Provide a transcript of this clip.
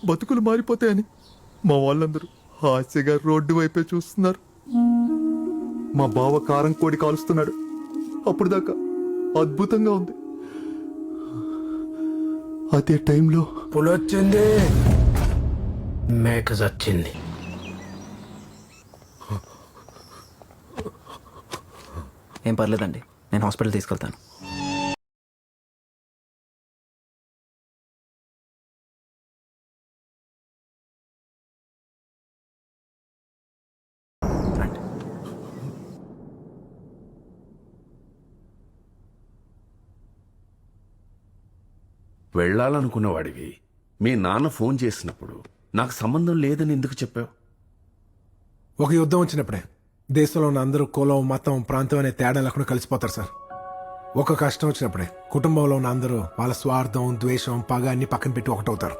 బతుకులు మారిపోతాయని మా వాళ్ళందరూ హాస్యగా రోడ్డు వైపే చూస్తున్నారు. మా బావ కారం కోడి కాలుస్తున్నాడు. అప్పుడు దాకా అద్భుతంగా ఉంది. అదే టైంలో పులొచ్చింది, మేక చచ్చింది. ఏం పర్లేదండి, నేను హాస్పిటల్ తీసుకెళ్తాను. రండి. వెళ్ళాలనుకున్నవాడివి మీ నాన్న ఫోన్ చేసినప్పుడు నాకు సంబంధం లేదని ఎందుకు చెప్పావు? ఒక యుద్ధం వచ్చినప్పుడే దేశంలో ఉన్న అందరూ కులం, మతం, ప్రాంతం అనే తేడా లేకుండా కలిసిపోతారు సార్. ఒక కష్టం వచ్చినప్పుడే కుటుంబంలో ఉన్న అందరూ వాళ్ళ స్వార్థం, ద్వేషం, పగ అన్ని పక్కన పెట్టి ఒకటవుతారు.